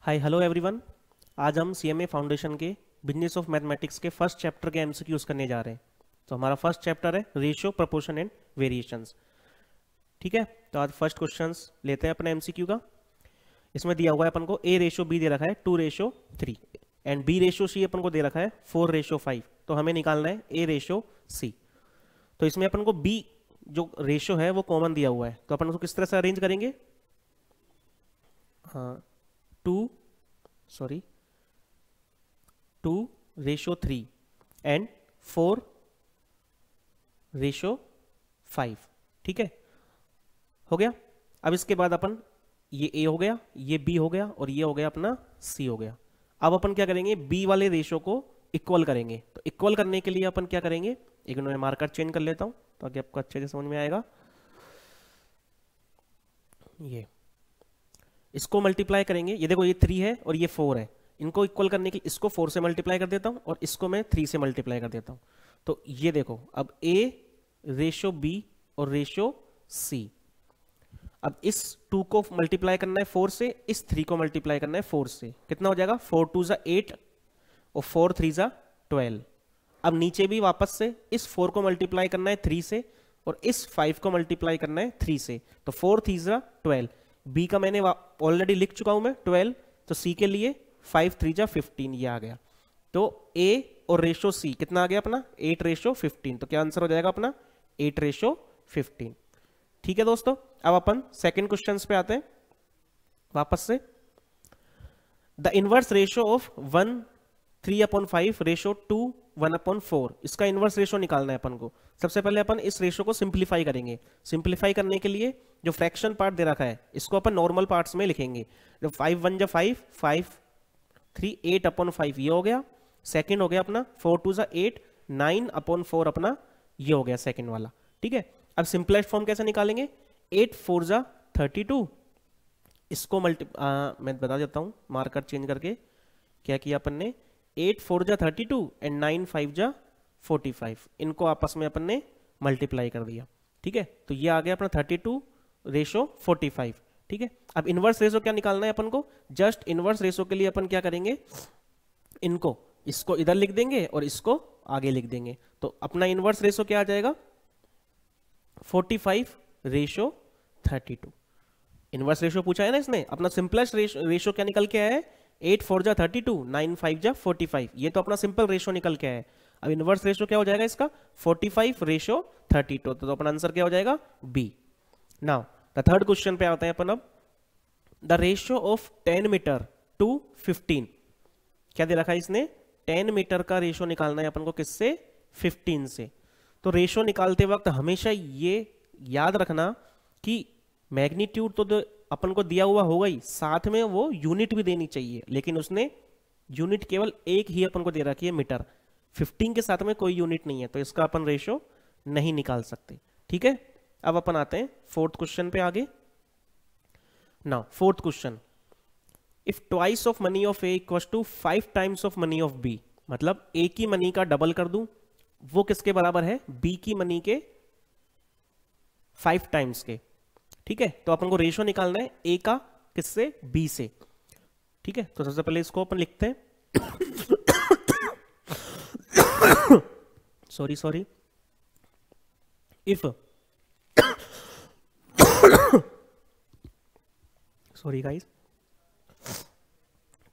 Hi hello everyone. आज हम CMA foundation के बिजनेस ऑफ मैथमेटिक्स के फर्स्ट चैप्टर के एमसीक्यूज करने जा रहे हैं। तो हमारा फर्स्ट चैप्टर है रेशियो, प्रोपोर्शन एंड वेरिएशंस। ठीक है, तो आज फर्स्ट क्वेश्चंस लेते हैं अपने एमसीक्यू का। इसमें दिया हुआ है अपन को ए रेशियो बी दे रखा है 2:3 एंड बी रेशियो सी अपन को दे रखा है 4:5। तो हमें निकालना है ए रेशियो सी। तो इसमें अपन को बी जो रेशियो है वो कॉमन दिया हुआ है, तो अपन उसको किस तरह से अरेंज करेंगे? हाँ, 2:3 एंड 4:5। ठीक है, हो गया। अब इसके बाद अपन ये ए हो गया, ये बी हो गया और ये हो गया अपना सी हो गया। अब अपन क्या करेंगे, बी वाले रेशियो को इक्वल करेंगे। तो इक्वल करने के लिए अपन क्या करेंगे, एक मैं मार्कर चेंज कर लेता हूं ताकि आपको अच्छे से समझ में आएगा। ये इसको मल्टीप्लाई करेंगे, ये देखो ये 3 है और ये 4 है। इनको इक्वल करने के लिए इसको 4 से मल्टीप्लाई कर देता हूं और इसको मैं 3 से मल्टीप्लाई कर देता हूं। तो ये देखो, अब ए रेशियो बी और रेशियो सी। अब इस 2 को मल्टीप्लाई करना है 4 से, इस 3 को मल्टीप्लाई करना है 4 से। कितना हो जाएगा? 4 2 ज़ा 8 और 4 3 ज़ा 12। अब नीचे भी वापस से इस 4 को मल्टीप्लाई करना है 3 से और इस 5 को मल्टीप्लाई करना है 3 से। तो 4 3 ज़ा 12। बी का मैंने ऑलरेडी लिख चुका हूं मैं 12, तो सी के लिए 5 3 ज़ा 15 ये आ गया। तो ए और रेशो सी कितना आ गया अपना? 8:15। तो क्या आंसर हो जाएगा अपना? 8:15। ठीक है दोस्तों, अब अपन सेकंड क्वेश्चन पे आते हैं वापस से। The inverse ratio of 1 3/5 ratio 2 1/4। इसका इनवर्स रेशियो निकालना है अपन को। सबसे पहले अपन इस रेशियो को सिंप्लीफाई करेंगे। सिंप्लीफाई करने के लिए जो फ्रैक्शन पार्ट दे रखा है इसको अपन नॉर्मल पार्ट्स में लिखेंगे। जब 5 1 जा 5 5 3 8/5 ये हो गया। सेकंड हो गया अपना 4 2 जा 8 9/4 अपना ये हो गया सेकंड वाला। ठीक है, अब सिंपलेस्ट फॉर्म कैसे निकालेंगे? 8 4 जा 32। इसको मैं बता देता हूं मार्कर चेंज करके। क्या किया अपन ने? 8 4 जा 32 एंड 9 5 जा 45। इनको आपस में अपन ने मल्टीप्लाई कर दिया। ठीक है, तो ये आ गया अपना 32 रेशो 45। ठीक है, अब इनवर्स रेशो क्या निकालना है अपन को? जस्ट इनवर्स रेशो के लिए अपन क्या करेंगे, इसको इधर लिख देंगे और इसको आगे लिख देंगे। तो अपना इनवर्स रेशो क्या आ जाएगा? 45:32। इनवर्स रेशो पूछा है ना इसने। अपना सिंपलेस्ट रेशो क्या निकल के आया है? 8 4 जा 32 9 5 जा 45। ये तो अपना सिंपल रेशो निकल के आया है। अब इनवर्स रेशो क्या हो जाएगा इसका? 45:32। तो अपना आंसर क्या हो जाएगा? B. Now the third question पे आते हैं अपन। अब the ratio of 10 metre to 15। क्या दे रखा है इसने? 10 मीटर का रेशियो निकालना है अपन को किससे? 15 से। तो रेशियो निकालते वक्त हमेशा ये याद रखना कि मैग्नीट्यूड तो अपन को दिया हुआ होगा ही, साथ में वो यूनिट भी देनी चाहिए। लेकिन उसने यूनिट केवल एक ही अपन को दे रखी है, मीटर। 15 के साथ में कोई यूनिट नहीं है, तो इसका अपन रेशियो नहीं निकाल सकते। ठीक है, अब अपन आते हैं फोर्थ क्वेश्चन पे आगे। Now fourth question, if twice of money of A equals to 5 times of money of B. मतलब ए की मनी का डबल कर दूं, वो किसके बराबर है? बी की मनी के 5 टाइम्स के। ठीक है, तो अपन को रेशियो निकालना है ए का किससे? बी से। ठीक है, तो सबसे पहले इसको अपन लिखते हैं। Sorry if sorry guys.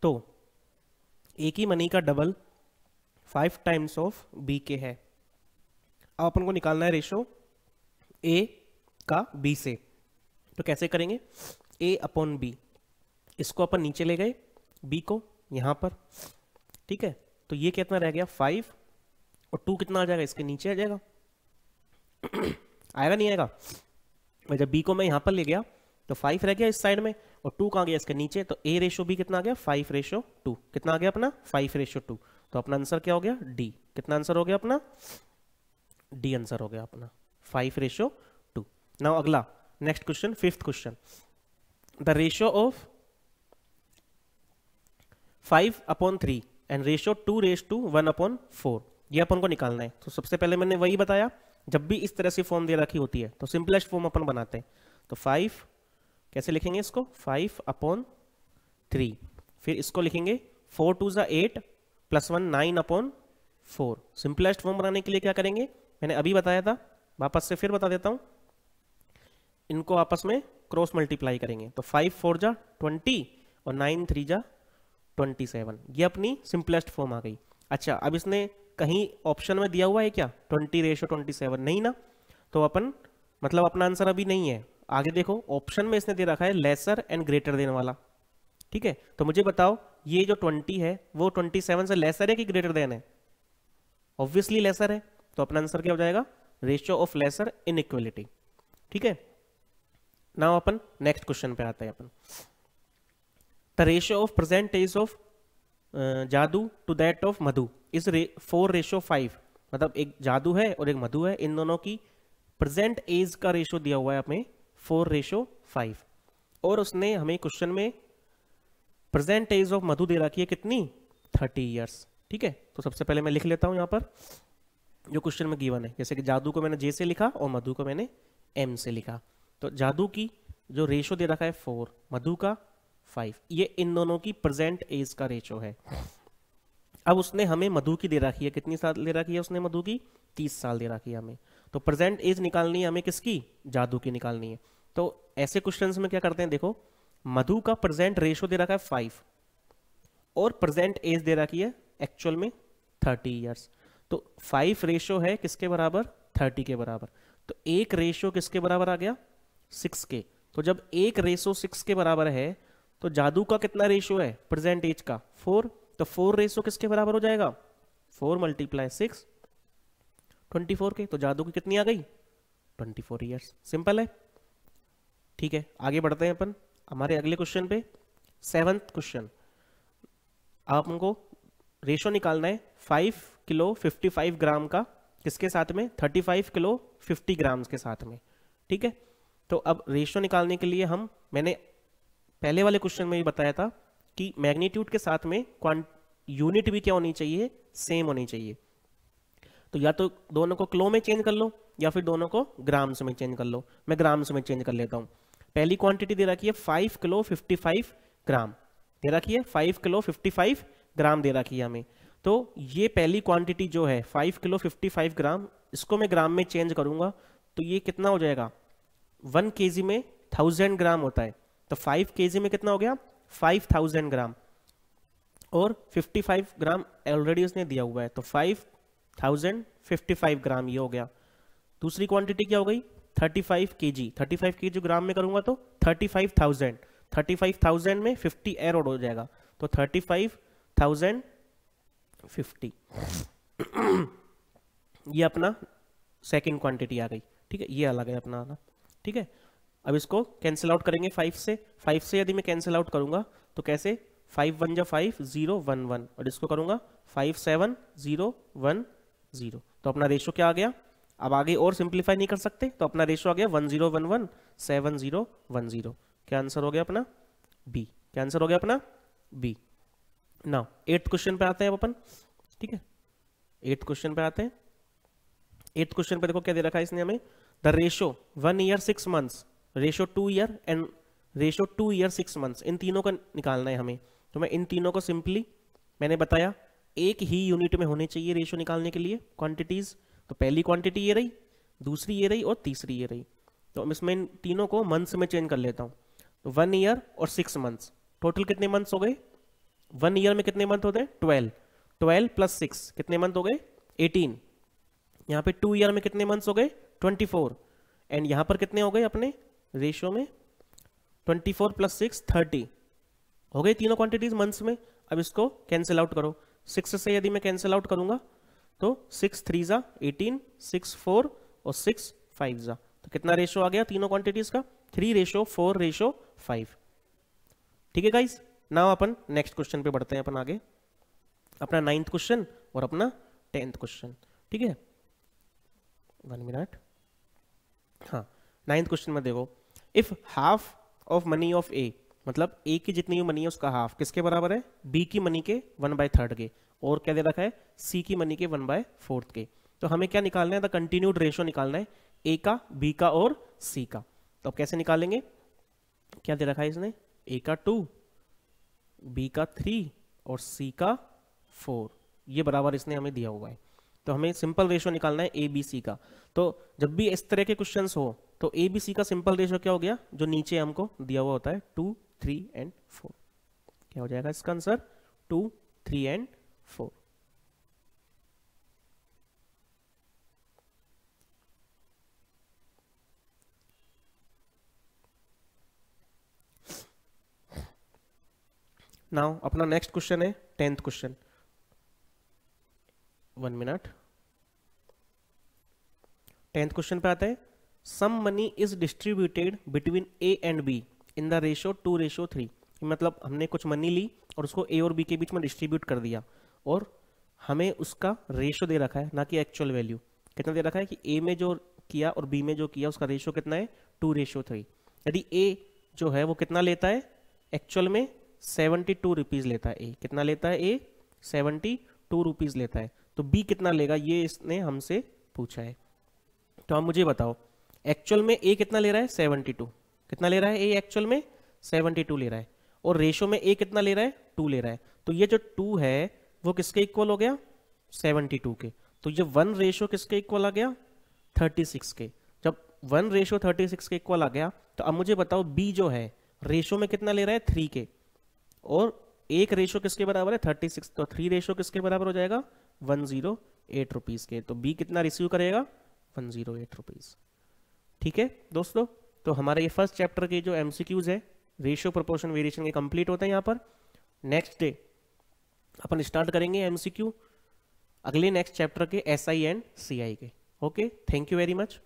तो ए की मनी का डबल 5 टाइम्स ऑफ बी के है। अब अपन को निकालना है रेशियो ए का बी से। तो कैसे करेंगे? ए अपॉन बी, इसको अपन नीचे ले गए, बी को यहां पर। ठीक है, तो ये कितना रह गया? 5 और 2 कितना आ जाएगा? इसके नीचे आ जाएगा। आएगा नहीं आएगा? और जब बी को मैं यहां पर ले गया तो 5 रह गया इस साइड में और 2 कहां गया? इसके नीचे। तो ए रेशो बी कितना आ गया? 5:2। कितना आ गया अपना? 5:2। तो अपना आंसर क्या हो गया? डी। कितना आंसर हो गया अपना? डी आंसर हो गया अपना 5:2। नाउ अगला next question, fifth question. The ratio of 5/3 and ratio 2:1/4। ये अपन को निकालना है। तो सबसे पहले मैंने वही बताया, जब भी इस तरह से फॉर्म दे रखी होती है तो सिंपलेस्ट फॉर्म अपन बनाते हैं। तो 5 कैसे लिखेंगे इसको? 5/3। फिर इसको लिखेंगे 4 2 ज़ा 8 प्लस 1 9/4। सिंपलेस्ट फॉर्म बनाने के लिए क्या करेंगे, मैंने अभी बताया था, वापस से फिर बता देता हूं, इनको आपस में क्रॉस मल्टीप्लाई करेंगे तो 5 4 जा 20 और 9 3 जा 27। ये अपनी सिंपलेस्ट फॉर्म आ गई। अच्छा, अब इसने कहीं ऑप्शन में दिया हुआ है क्या 20:27? नहीं ना, तो अपन मतलब अपना आंसर अभी नहीं है। आगे देखो ऑप्शन में इसने दे रखा है लेसर एंड ग्रेटर देन वाला। ठीक है, तो मुझे बताओ ये जो 20 है वो 27 से लेसर है कि ग्रेटर देन है? ऑब्वियसली लेसर है, तो अपना आंसर क्या हो जाएगा, रेशियो ऑफ लेसर इनइक्वालिटी। ठीक है, नाउ अपन नेक्स्ट क्वेश्चन पे आते हैं। अपन the ratio of present age of Jadu to that of Madhu is 4:5। मतलब एक जादू है और एक मधु है, इन दोनों की प्रेजेंट एज का रेशियो दिया हुआ है हमें 4:5, और उसने हमें क्वेश्चन में प्रेजेंट एज ऑफ मधु दे रखी है कितनी, 30 ईयर्स। ठीक है, तो सबसे पहले मैं लिख लेता हूं यहां पर जो क्वेश्चन में गिवन है, जैसे कि जादू को मैंने जे से लिखा और मधु को मैंने एम से लिखा। तो जादू की जो रेशियो दे रखा है 4, मधु का 5, ये इन दोनों की प्रेजेंट एज का रेशियो है। अब उसने हमें मधु की दे रखी है, कितनी साल दे रखी है उसने मधु की, 30 साल दे रखी है हमें। तो प्रेजेंट एज निकालनी है हमें, किसकी, जादू की निकालनी है। तो ऐसे क्वेश्चंस में क्या करते हैं, देखो मधु का प्रेजेंट रेशियो दे रखा है 5 और प्रेजेंट एज दे रखी है एक्चुअल में 30 ईयर्स। तो 5 रेशियो है किसके बराबर, 30 के बराबर। तो एक रेशियो किसके बराबर आ गया, 6 के। तो जब एक रेशियो 6 के बराबर है तो जादू का कितना रेशियो है प्रेजेंट एज का, 4। तो 4 रेशियो किसके बराबर हो जाएगा, 4 × 6 24 के। तो जादू की कितनी आ गई, 24 ईयर्स। सिंपल है। ठीक है, आगे बढ़ते हैं अपन हमारे अगले क्वेश्चन पे। 7th क्वेश्चन, आपको रेशियो निकालना है 5 किलो 55 ग्राम का, किसके साथ में, 35 किलो 50 ग्राम के साथ में। ठीक है, तो अब रेशियो निकालने के लिए मैंने पहले वाले क्वेश्चन में भी बताया था कि मैग्नीट्यूड के साथ में यूनिट भी क्या होनी चाहिए, सेम होनी चाहिए। तो या तो दोनों को किलो में चेंज कर लो या फिर दोनों को ग्राम्स में चेंज कर लो। मैं ग्राम्स में चेंज कर लेता हूं। पहली क्वांटिटी दे रखी है 5 किलो 55 ग्राम दे रखी है, 5 किलो 55 ग्राम दे रखी है हमें। तो ये पहली क्वांटिटी जो है 5 किलो 55 ग्राम, इसको मैं ग्राम में चेंज करूंगा तो ये कितना हो जाएगा, 1 kg में 1000 ग्राम होता है। तो 5 kg में कितना हो गया, 5000 ग्राम, और 55 ग्राम ऑलरेडी उसने दिया हुआ है, तो 5055 ग्राम ये हो गया। दूसरी क्वांटिटी क्या हो गई, 35 kg। 35 kg ग्राम में करूंगा तो 35,000 में 50 एरोड हो जाएगा, तो 35,050 ये अपना सेकंड क्वांटिटी आ गई। ठीक है, ये अलग है अपना। ठीक है, अब इसको कैंसिल आउट करेंगे 5 से यदि मैं कैंसिल आउट करूंगा तो कैसे, 5 1 जा 5 0 1 1, और इसको करूंगा 5 7 0 1 0। तो अपना रेशियो क्या आ गया, अब आगे और सिंप्लीफाई नहीं कर सकते, तो अपना रेशियो आ गया 1 0 1 1 7 0 1 0। क्या आंसर हो गया अपना, बी। क्या आंसर हो गया अपना, बी। नाउ 8th क्वेश्चन पे आते हैं अब अपन। ठीक है, 8th क्वेश्चन पे आते हैं। 8th क्वेश्चन पे देखो क्या दे रखा है इसने हमें, the ratio 1 year 6 months, ratio 2 year and ratio 2 year 6 months, इन तीनों का निकालना है हमें। तो मैं इन तीनों को सिंपली, मैंने बताया एक ही यूनिट में होने चाहिए रेशियो निकालने के लिए क्वांटिटीज। तो पहली क्वांटिटी ये रही, दूसरी ये रही और तीसरी ये रही। तो इसमें इन तीनों को मंथ्स में चेंज कर लेता हूं। तो 1 ईयर और 6 मंथ्स, टोटल कितने मंथ्स हो गए, 1 ईयर में कितने मंथ होते हैं, 12 12 + 6 कितने मंथ हो गए, 18। यहाँ पे 2 ईयर में कितने मंथ्स हो गए, 24। एंड यहाँ पर कितने हो गए अपने रेशियो में, 24 + 6 30 हो गई तीनों क्वांटिटीज मंथ्स में। अब इसको कैंसिल आउट करो, 6 से यदि मैं कैंसिल आउट करूंगा तो 6 3 जा 18, 6 4 और 6 5 जा, तो कितना रेशियो आ गया तीनों क्वांटिटीज का, 3:4:5। ठीक है गाइस, नाउ अपन नेक्स्ट क्वेश्चन पे बढ़ते हैं अपन आगे, अपना 9th क्वेश्चन और अपना 10th क्वेश्चन। ठीक है, 1 मिनट। हाँ, 9th क्वेश्चन में देखो, if half of money of A, मतलब ए की जितनी भी मनी है उसका हाफ किसके बराबर है, बी की मनी के 1/3 के, और क्या दे रखा है, सी की मनी के 1/4 के। तो हमें क्या निकालना है, द कंटिन्यूड रेशियो निकालना है ए का, बी का और सी का। तो अब कैसे निकालेंगे, क्या दे रखा है इसने, ए का 2, बी का 3 और सी का 4, ये बराबर इसने हमें दिया हुआ है। तो हमें सिंपल रेशियो निकालना है ए बी सी का। तो जब भी इस तरह के क्वेश्चंस हो तो ए बी सी का सिंपल रेशियो क्या हो गया, जो नीचे हमको दिया हुआ होता है 2, 3 एंड 4। क्या हो जाएगा इसका आंसर, 2, 3 एंड 4। नाउ अपना नेक्स्ट क्वेश्चन है 10th question. 1 minute. 10th question पे आता है, some money is distributed between A and B in the ratio 2:3। मतलब हमने कुछ मनी ली और उसको ए और बी के बीच में डिस्ट्रीब्यूट कर दिया, और हमें उसका रेशियो दे रखा है, ना कि एक्चुअल वैल्यू। कितना दे रखा है कि ए में जो किया और बी में जो किया उसका रेशियो कितना है, 2:3। यदि ए जो है वो कितना लेता है एक्चुअल में, 72 रुपीज लेता है। ए कितना लेता है, ए 72 रुपीज लेता है। तो बी कितना लेगा ये इसने हमसे पूछा है। तो आप मुझे बताओ एक्चुअल में ए कितना ले रहा है, 72। कितना ले रहा है ए एक्चुअल में, 72 ले रहा है, और रेशो में ए कितना ले रहा है, 2 ले रहा है। तो ये जो 2 है वो किसके इक्वल हो गया, 72 के। तो ये 1 रेशो किसके इक्वल आ गया, 36 के। जब 1 रेशो 36 के इक्वल आ गया तो अब मुझे बताओ बी जो है रेशो में कितना ले रहा है, 3 के, और एक रेशो किसके बराबर है, 36। तो 3 रेशो किसके बराबर हो जाएगा, 108 रुपीज के। तो बी कितना रिसीव करेगा, 108 रुपीज। ठीक है दोस्तों, तो हमारा ये फर्स्ट चैप्टर के जो एमसीक्यूज है रेशियो प्रोपोर्शन वेरिएशन के कंप्लीट होते हैं। यहाँ पर नेक्स्ट डे अपन स्टार्ट करेंगे एमसीक्यू अगले नेक्स्ट चैप्टर के एसआई एंड सीआई के। Okay, thank you very much.